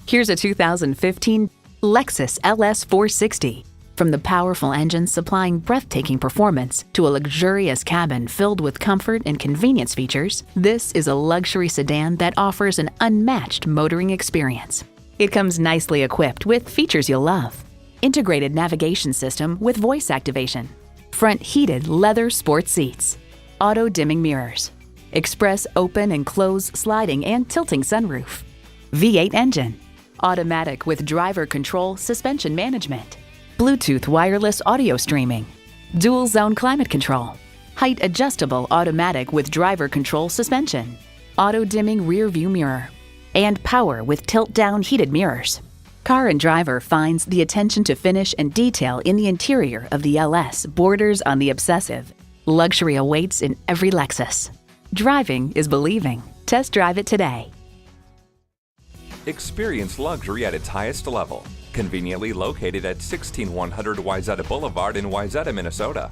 Here's a 2015 Lexus LS 460. From the powerful engine supplying breathtaking performance to a luxurious cabin filled with comfort and convenience features, this is a luxury sedan that offers an unmatched motoring experience. It comes nicely equipped with features you'll love. Integrated navigation system with voice activation, front heated leather sports seats, auto dimming mirrors, express open and close sliding and tilting sunroof, V8 engine, automatic with driver control suspension management, Bluetooth wireless audio streaming, dual zone climate control, height adjustable automatic with driver control suspension, auto dimming rear view mirror, and power with tilt down heated mirrors. Car and Driver finds the attention to finish and detail in the interior of the LS borders on the obsessive. Luxury awaits in every Lexus. Driving is believing. Test drive it today. Experience luxury at its highest level. Conveniently located at 16100 Wayzata Boulevard in Wayzata, Minnesota.